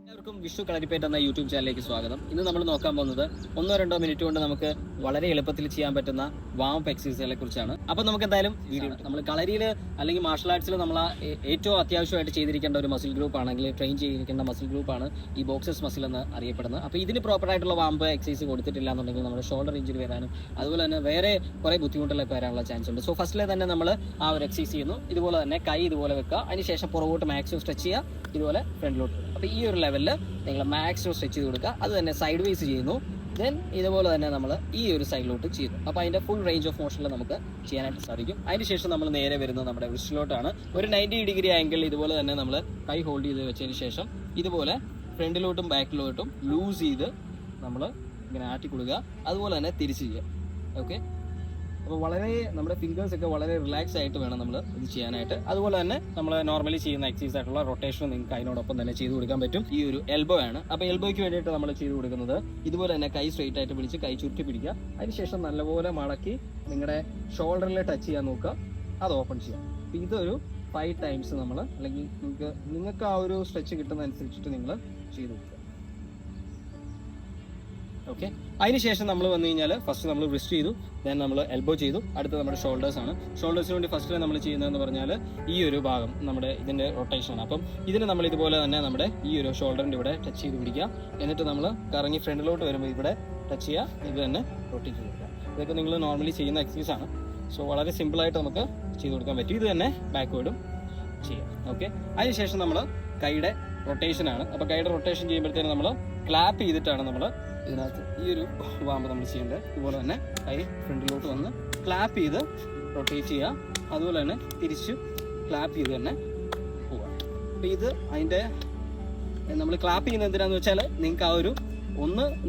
എല്ലാവർക്കും വിഷു കളരിപ്പേറ്റ് എന്ന യൂട്യൂബ് ചാനലിലേക്ക് സ്വാഗതം. ഇന്ന് നമ്മൾ നോക്കാൻ പോകുന്നത് 1-2 മിനിറ്റ് കൊണ്ട് നമുക്ക് വളരെ എളുപ്പത്തിൽ ചെയ്യാൻ പറ്റുന്ന വാം അപ്പ് എക്സസൈസുകളെ കുറിച്ചാണ്. അപ്പോൾ നമുക്ക് എന്തായാലും വീഡിയോ നമ്മൾ കളരിയിൽ അല്ലെങ്കിൽ മാർഷൽ ആർട്സിൽ നമ്മൾ ഏറ്റവും അത്യാവശ്യമായിട്ട് ചെയ്തിരിക്കേണ്ട ഒരു മസിൽ ഗ്രൂപ്പ് ആണെങ്കിൽ ട്രെയിൻ ചെയ്തിരിക്കേണ്ട മസിൽ ഗ്രൂപ്പാണ് ഈ ബോക്സേഴ്സ് മസിൽ എന്ന് അറിയപ്പെടുന്നത്. അപ്പോൾ ഇതിന് പ്രോപ്പറായിട്ടുള്ള വാം അപ്പ് എക്സസൈസ് കൊടുത്തിട്ടില്ല എന്നുണ്ടെങ്കിൽ നമ്മുടെ ഷോൾഡർ ഇഞ്ചുറി വരാനും അതുപോലെ തന്നെ വേറെ കുറേ ബുദ്ധിമുട്ടുകളൊക്കെ വരാനുള്ള ചാൻസ് ഉണ്ട്. സോ ഫസ്റ്റിലെ തന്നെ നമ്മൾ ആ ഒരു എക്സസൈസ് ചെയ്യുന്നു. ഇതുപോലെ തന്നെ കൈ ഇതുപോലെ വെക്കുക, അതിനുശേഷം പുറകോട്ട് മാക്സിമം സ്ട്രെച്ച് ചെയ്യുക, ഇതുപോലെ ഫ്രണ്ടിലോട്ട്. അപ്പോൾ ഈ ഒരു ലെവലിൽ നിങ്ങൾ മാക്സിമം സ്ട്രെച്ച് ചെയ്ത് കൊടുക്കുക. അത് തന്നെ സൈഡ് വേസ് ചെയ്യുന്നു. ദെൻ ഇതുപോലെ തന്നെ നമ്മൾ ഈ ഒരു സൈഡിലോട്ട് ചെയ്യുന്നു. അപ്പോൾ അതിൻ്റെ ഫുൾ റേഞ്ച് ഓഫ് മോഷനിൽ നമുക്ക് ചെയ്യാനായിട്ട് സാധിക്കും. അതിനുശേഷം നമ്മൾ നേരെ വരുന്നത് നമ്മുടെ റിസ്റ്റിലോട്ടാണ്. ഒരു 90 ഡിഗ്രി ആംഗിൾ ഇതുപോലെ തന്നെ നമ്മൾ കൈ ഹോൾഡ് ചെയ്ത് വെച്ചതിന് ശേഷം ഇതുപോലെ ഫ്രണ്ടിലോട്ടും ബാക്കിലോട്ടും ലൂസ് ചെയ്ത് നമ്മൾ ഇങ്ങനെ ആട്ടി കൊടുക്കുക. അതുപോലെ തന്നെ തിരിച്ച് ചെയ്യുക. ഓക്കെ, അപ്പോൾ വളരെ നമ്മുടെ ഫിംഗേഴ്സ് ഒക്കെ വളരെ റിലാക്സ് ആയിട്ട് വേണം നമ്മൾ ഇത് ചെയ്യാനായിട്ട്. അതുപോലെ തന്നെ നമ്മൾ നോർമലി ചെയ്യുന്ന എക്സസൈസ് ആയിട്ടുള്ള റൊട്ടേഷൻ നിങ്ങൾക്ക് അതിനോടൊപ്പം തന്നെ ചെയ്ത് കൊടുക്കാൻ പറ്റും. ഈ ഒരു എൽബോ ആണ്. അപ്പോൾ എൽബോയ്ക്ക് വേണ്ടിയിട്ട് നമ്മൾ ചെയ്ത് കൊടുക്കുന്നത് ഇതുപോലെ തന്നെ കൈ സ്ട്രെയിറ്റ് ആയിട്ട് പിടിച്ച് കൈ ചുരുട്ടി പിടിക്കുക. അതിനുശേഷം നല്ലപോലെ മടക്കി നിങ്ങളുടെ ഷോൾഡറിൽ ടച്ച് ചെയ്യാൻ നോക്കുക, അത് ഓപ്പൺ ചെയ്യാം. അപ്പോൾ ഇതൊരു 5 ടൈംസ് നമ്മൾ അല്ലെങ്കിൽ നിങ്ങൾക്ക് ആ ഒരു സ്ട്രെച്ച് കിട്ടുന്നതനുസരിച്ചിട്ട് നിങ്ങൾ ചെയ്ത് കൊടുക്കുക. ഓക്കെ, അതിനുശേഷം നമ്മൾ വന്നു കഴിഞ്ഞാൽ ഫസ്റ്റ് നമ്മൾ റിസ്റ്റ് ചെയ്തു, ദെൻ നമ്മൾ എൽബോ ചെയ്തു, അടുത്ത നമ്മുടെ ഷോൾഡേഴ്സ് ആണ്. ഷോൾഡേഴ്സിന് വേണ്ടി ഫസ്റ്റ് നമ്മൾ ചെയ്യുന്നതെന്ന് പറഞ്ഞാൽ ഈ ഒരു ഭാഗം നമ്മുടെ ഇതിൻ്റെ റൊട്ടേഷനാണ്. അപ്പം ഇതിന് നമ്മൾ ഇതുപോലെ തന്നെ നമ്മുടെ ഈ ഒരു ഷോൾഡറിൻ്റെ ഇവിടെ ടച്ച് ചെയ്ത് പിടിക്കുക. എന്നിട്ട് നമ്മൾ കറങ്ങി ഫ്രണ്ടിലോട്ട് വരുമ്പോൾ ഇവിടെ ടച്ച് ചെയ്യുക, ഇത് തന്നെ റൊട്ടേറ്റ് ചെയ്യുക. ഇതൊക്കെ നിങ്ങൾ നോർമലി ചെയ്യുന്ന എക്സസൈസ് ആണ്. സോ വളരെ സിമ്പിളായിട്ട് നമുക്ക് ചെയ്ത് കൊടുക്കാൻ പറ്റും. ഇത് തന്നെ ബാക്ക്വേർഡും ചെയ്യാം. ഓക്കെ, അതിനുശേഷം നമ്മൾ കൈയുടെ റൊട്ടേഷനാണ്. അപ്പോൾ കൈയുടെ റൊട്ടേഷൻ ചെയ്യുമ്പോഴത്തേനും നമ്മൾ ക്ലാപ്പ് ചെയ്തിട്ടാണ് നമ്മൾ ഇതിനകത്ത് ഈ ഒരു വാമ്പ് നമ്മൾ ചെയ്യേണ്ടത്. ഇതുപോലെ തന്നെ കൈ ഫ്രണ്ടിലോട്ട് വന്ന് ക്ലാപ്പ് ചെയ്ത് റൊട്ടേറ്റ് ചെയ്യുക, അതുപോലെ തന്നെ തിരിച്ച് ക്ലാപ്പ് ചെയ്ത് തന്നെ പോവുക. അപ്പോൾ ഇത് അതിൻ്റെ നമ്മൾ ക്ലാപ്പ് ചെയ്യുന്നത് എന്തിനാന്ന് വെച്ചാൽ നിങ്ങൾക്ക് ആ ഒരു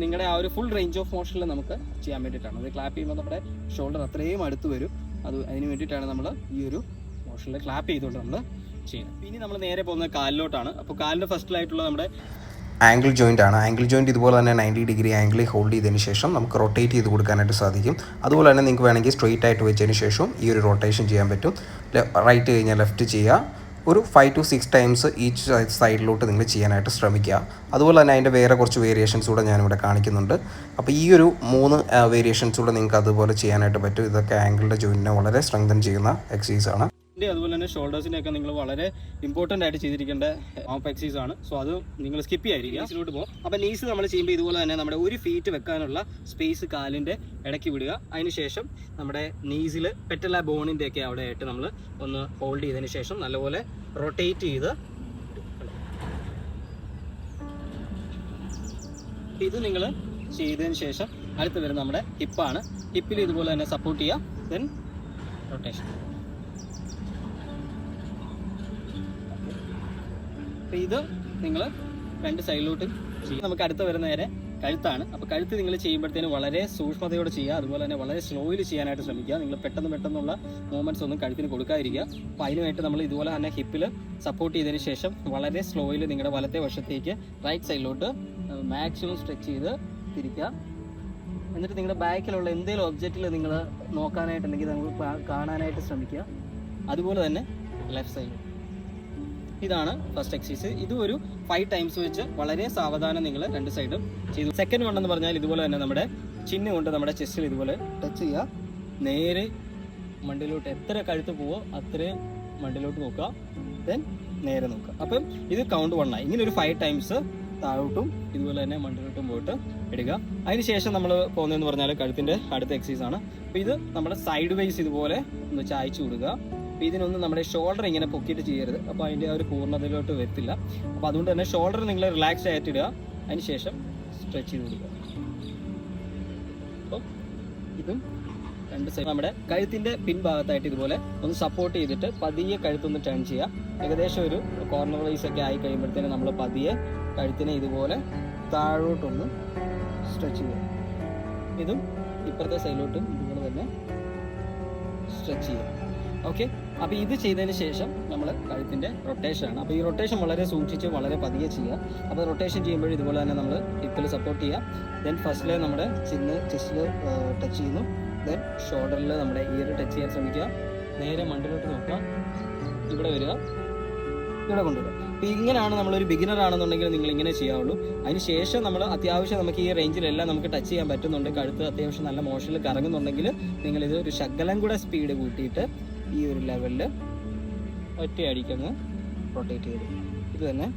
നിങ്ങളുടെ ആ ഒരു ഫുൾ റേഞ്ച് ഓഫ് മോഷനിൽ നമുക്ക് ചെയ്യാൻ വേണ്ടിയിട്ടാണ്. അത് ക്ലാപ്പ് ചെയ്യുമ്പോൾ നമ്മുടെ ഷോൾഡർ അത്രയും അടുത്ത് വരും. അതിന് വേണ്ടിയിട്ടാണ് നമ്മൾ ഈ ഒരു മോഷനിൽ ക്ലാപ്പ് ചെയ്തുകൊണ്ട് നമ്മൾ ചെയ്യുന്നത്. ഇനി നമ്മൾ നേരെ പോകുന്നത് കാലിലോട്ടാണ്. അപ്പോൾ കാലിൻ്റെ ഫസ്റ്റിലായിട്ടുള്ള നമ്മുടെ ആംഗിൾ ജോയിൻ്റ് ആണ്. ആംഗിൾ ജോയിൻറ്റ് ഇതുപോലെ തന്നെ 90 ഡിഗ്രി ആംഗിളിൽ ഹോൾഡ് ചെയ്തതിന് ശേഷം നമുക്ക് റൊട്ടേറ്റ് ചെയ്ത് കൊടുക്കാനായിട്ട് സാധിക്കും. അതുപോലെ തന്നെ നിങ്ങൾക്ക് വേണമെങ്കിൽ സ്ട്രെയിറ്റ് ആയിട്ട് വെച്ചതിന് ശേഷം ഈ ഒരു റൊട്ടേഷൻ ചെയ്യാൻ പറ്റും. റൈറ്റ് കഴിഞ്ഞാൽ ലെഫ്റ്റ് ചെയ്യുക. ഒരു 5 to 6 ടൈംസ് ഈച്ച് സൈഡിലോട്ട് നിങ്ങൾ ചെയ്യാനായിട്ട് ശ്രമിക്കുക. അതുപോലെ തന്നെ അതിൻ്റെ വേറെ കുറച്ച് വേരിയേഷൻസ് കൂടെ ഞാനിവിടെ കാണിക്കുന്നുണ്ട്. അപ്പോൾ ഈ ഒരു 3 വേരിയേഷൻസ് കൂടെ നിങ്ങൾക്ക് അതുപോലെ ചെയ്യാനായിട്ട് പറ്റും. ഇതൊക്കെ ആംഗിളിൻ്റെ ജോയിൻറ്റിനെ വളരെ സ്ട്രെങ്തൻ ചെയ്യുന്ന എക്സസൈസ് ആണ്. അതുപോലെ തന്നെ ഷോൾഡേഴ്സിൻ്റെ ഒക്കെ നിങ്ങൾ വളരെ ഇമ്പോർട്ടൻ്റ് ആയിട്ട് ചെയ്തിരിക്കേണ്ട വാം എക്സസൈസ് ആണ്. സോ അത് നിങ്ങൾ സ്കിപ്പ് ചെയ്യാതിരിക്കുക. നീസിലോട്ട് പോകും. അപ്പോൾ നീസ് നമ്മൾ ചെയ്യുമ്പോൾ ഇതുപോലെ തന്നെ നമ്മുടെ ഒരു ഫീറ്റ് വെക്കാനുള്ള സ്പേസ് കാലിൻ്റെ ഇടയ്ക്ക് വിടുക. അതിനുശേഷം നമ്മുടെ നീസിൽ പെറ്റല ബോണിൻ്റെ ഒക്കെ അവിടെ ആയിട്ട് നമ്മൾ ഒന്ന് ഹോൾഡ് ചെയ്തതിന് ശേഷം നല്ലപോലെ റൊട്ടേറ്റ് ചെയ്ത് ഇത് നിങ്ങൾ ചെയ്തതിന് ശേഷം അടുത്ത് വരുന്ന നമ്മുടെ ഹിപ്പാണ്. ഹിപ്പിൽ ഇതുപോലെ തന്നെ സപ്പോർട്ട് ചെയ്യുക, ദെൻ റൊട്ടേഷൻ. അപ്പോൾ ഇത് നിങ്ങൾ 2 സൈഡിലോട്ടും ചെയ്യും. നമുക്ക് അടുത്ത് വരുന്ന നേരെ കഴുത്താണ്. അപ്പോൾ കഴുത്ത് നിങ്ങൾ ചെയ്യുമ്പോഴത്തേനും വളരെ സൂക്ഷ്മതയോടെ ചെയ്യുക. അതുപോലെ തന്നെ വളരെ സ്ലോയിൽ ചെയ്യാനായിട്ട് ശ്രമിക്കുക. നിങ്ങൾ പെട്ടെന്നുള്ള മൂവ്മെൻറ്റ്സ് ഒന്നും കഴുത്തിന് കൊടുക്കാതിരിക്കുക. അപ്പോൾ അതിനുമായിട്ട് നമ്മൾ ഇതുപോലെ തന്നെ ഹിപ്പിൽ സപ്പോർട്ട് ചെയ്തതിന് ശേഷം വളരെ സ്ലോയിൽ നിങ്ങളുടെ വലത്തെ വശത്തേക്ക് റൈറ്റ് സൈഡിലോട്ട് മാക്സിമം സ്ട്രെച്ച് ചെയ്ത് തിരിക്കുക. എന്നിട്ട് നിങ്ങളുടെ ബാക്കിലുള്ള എന്തെങ്കിലും ഒബ്ജക്റ്റിൽ നിങ്ങൾ നോക്കാനായിട്ടുണ്ടെങ്കിൽ നിങ്ങൾ കാണാനായിട്ട് ശ്രമിക്കുക. അതുപോലെ തന്നെ ലെഫ്റ്റ് സൈഡ്. ഇതാണ് ഫസ്റ്റ് എക്സസൈസ്. ഇത് ഒരു 5 ടൈംസ് വെച്ച് വളരെ സാവധാനം നിങ്ങൾ 2 സൈഡും ചെയ്തു. സെക്കൻഡ് വൺ എന്ന് പറഞ്ഞാൽ ഇതുപോലെ തന്നെ നമ്മുടെ ചിഹ്നം കൊണ്ട് നമ്മുടെ ചെസ്റ്റിൽ ഇതുപോലെ ടച്ച് ചെയ്യുക. നേരെ മണ്ടിലോട്ട് എത്ര കഴുത്ത് പോവോ അത്രയും മണ്ടിലോട്ട് നോക്കുക, ദെൻ നേരെ നോക്കുക. അപ്പം ഇത് കൗണ്ട് 1 ആയി. ഇങ്ങനെ ഒരു 5 ടൈംസ് താഴോട്ടും ഇതുപോലെ തന്നെ മണ്ടിലോട്ടും പോയിട്ട് ഇടുക. അതിനുശേഷം നമ്മൾ പോകുന്നതെന്ന് പറഞ്ഞാൽ കഴുത്തിൻ്റെ അടുത്ത എക്സസൈസ് ആണ്. അപ്പോൾ ഇത് നമ്മുടെ സൈഡ് വൈസ് ഇതുപോലെ ഒന്ന് ചായച്ചു കൊടുക്കുക. അപ്പോൾ ഇതിനൊന്നും നമ്മുടെ ഷോൾഡർ ഇങ്ങനെ പൊക്കിയിട്ട് ചെയ്യരുത്. അപ്പോൾ അതിൻ്റെ ആ ഒരു പൂർണ്ണതയിലോട്ട് വരത്തില്ല. അപ്പോൾ അതുകൊണ്ട് തന്നെ ഷോൾഡർ നിങ്ങൾ റിലാക്സ് ആയിട്ട് ഇടുക. അതിന് ശേഷം സ്ട്രെച്ച് ചെയ്ത് കൊടുക്കുക. അപ്പം ഇതും 2 സൈഡ് നമ്മുടെ കഴുത്തിൻ്റെ പിൻഭാഗത്തായിട്ട് ഇതുപോലെ ഒന്ന് സപ്പോർട്ട് ചെയ്തിട്ട് പതിയെ കഴുത്തൊന്ന് ടേൺ ചെയ്യുക. ഏകദേശം ഒരു കോർണർ വൈസ് ഒക്കെ ആയി കഴിയുമ്പോഴത്തേനും നമ്മൾ പതിയെ കഴുത്തിനെ ഇതുപോലെ താഴോട്ടൊന്ന് സ്ട്രെച്ച് ചെയ്യുക. ഇതും ഇപ്പുറത്തെ സൈഡിലോട്ടും ഇതുപോലെ തന്നെ സ്ട്രെച്ച് ചെയ്യുക. ഓക്കെ, അപ്പോൾ ഇത് ചെയ്തതിന് ശേഷം നമ്മൾ കഴുത്തിൻ്റെ റൊട്ടേഷനാണ്. അപ്പോൾ ഈ റൊട്ടേഷൻ വളരെ സൂക്ഷിച്ച് വളരെ പതിയെ ചെയ്യുക. അപ്പോൾ റൊട്ടേഷൻ ചെയ്യുമ്പോൾ ഇതുപോലെ തന്നെ നമ്മൾ ഹിപ്പിൽ സപ്പോർട്ട് ചെയ്യുക. ദെൻ ഫസ്റ്റിൽ നമ്മുടെ ചെസ്റ്റിൽ ടച്ച് ചെയ്യുന്നു. ദെൻ ഷോൾഡറിൽ നമ്മുടെ ഇയർ ടച്ച് ചെയ്യാൻ ശ്രമിക്കുക. നേരെ മണ്ടിലോട്ട് നോക്കുക, ഇവിടെ വരിക, ഇവിടെ കൊണ്ടുവരും. അപ്പോൾ ഇങ്ങനെയാണ് നമ്മളൊരു ബിഗിനർ ആണെന്നുണ്ടെങ്കിൽ നിങ്ങൾ ഇങ്ങനെ ചെയ്യാവുള്ളൂ. അതിന് ശേഷം നമ്മൾ അത്യാവശ്യം നമുക്ക് ഈ റേഞ്ചിലെല്ലാം നമുക്ക് ടച്ച് ചെയ്യാൻ പറ്റുന്നുണ്ട്, കഴുത്ത് അത്യാവശ്യം നല്ല മോഷനിൽ കറങ്ങുന്നുണ്ടെങ്കിൽ നിങ്ങളിത് ഒരു ശകലം കൂടെ സ്പീഡ് കൂട്ടിയിട്ട് ഈ ഒരു ലെവലിൽ ഒറ്റയടിക്കങ്ങ് റൊട്ടേറ്റ് ചെയ്ത് ഇത് തന്നെ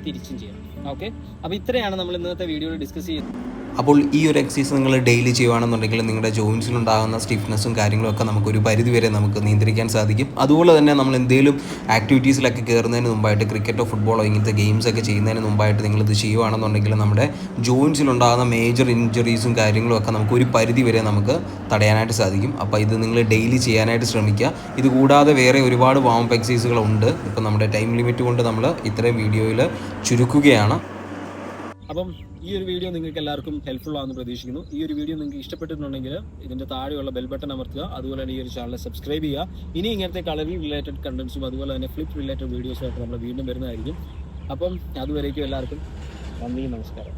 തിരിച്ചും ചെയ്യാം. ഓക്കെ, അപ്പോൾ ഇത്രയാണ് നമ്മൾ ഇന്നത്തെ വീഡിയോയിൽ ഡിസ്കസ് ചെയ്യുന്നത്. അപ്പോൾ ഈ ഒരു എക്സസൈസ് നിങ്ങൾ ഡെയിലി ചെയ്യുകയാണെന്നുണ്ടെങ്കിൽ നിങ്ങളുടെ ജോയിൻസിലുണ്ടാകുന്ന സ്റ്റിഫ്നെസ്സും കാര്യങ്ങളൊക്കെ നമുക്കൊരു പരിധി വരെ നമുക്ക് നിയന്ത്രിക്കാൻ സാധിക്കും. അതുപോലെ തന്നെ നമ്മൾ എന്തെങ്കിലും ആക്ടിവിറ്റീസിലൊക്കെ കയറുന്നതിന് മുമ്പായിട്ട് ക്രിക്കറ്റോ ഫുട്ബോളോ ഇങ്ങനത്തെ ഗെയിംസൊക്കെ ചെയ്യുന്നതിന് മുമ്പായിട്ട് നിങ്ങളിത് ചെയ്യുകയാണെന്നുണ്ടെങ്കിൽ നമ്മുടെ ജോയിൻസിലുണ്ടാകുന്ന മേജർ ഇഞ്ചുറീസും കാര്യങ്ങളും ഒക്കെ നമുക്ക് ഒരു പരിധി വരെ നമുക്ക് തടയാനായിട്ട് സാധിക്കും. അപ്പോൾ ഇത് നിങ്ങൾ ഡെയിലി ചെയ്യാനായിട്ട് ശ്രമിക്കുക. ഇത് കൂടാതെ വേറെ ഒരുപാട് വാം എക്സസൈസുകളുണ്ട്. ഇപ്പോൾ നമ്മുടെ ടൈം ലിമിറ്റ് കൊണ്ട് നമ്മൾ ഇത്രയും വീഡിയോയിൽ ചുരുക്കുകയാണ്. അപ്പം ഈ ഒരു വീഡിയോ നിങ്ങൾക്ക് എല്ലാവർക്കും ഹെൽപ്ഫുൾ ആണെന്ന് പ്രതീക്ഷിക്കുന്നു. ഈ ഒരു വീഡിയോ നിങ്ങൾക്ക് ഇഷ്ടപ്പെട്ടിട്ടുണ്ടെങ്കിൽ ഇതിൻ്റെ താഴെയുള്ള ബെൽ ബട്ടൺ അമർത്തുക. അതുപോലെ തന്നെ ഈ ഒരു ചാനൽ സബ്സ്ക്രൈബ് ചെയ്യുക. ഇനി ഇങ്ങനത്തെ കളറി റിലേറ്റഡ് കണ്ടന്റ്സും അതുപോലെ തന്നെ ഫ്ലിപ്പ് റിലേറ്റഡ് വീഡിയോസും ആയിട്ട് നമ്മൾ വീണ്ടും വരുന്നതായിരിക്കും. അപ്പം അതുവരേക്കും എല്ലാവർക്കും നന്ദി, നമസ്കാരം.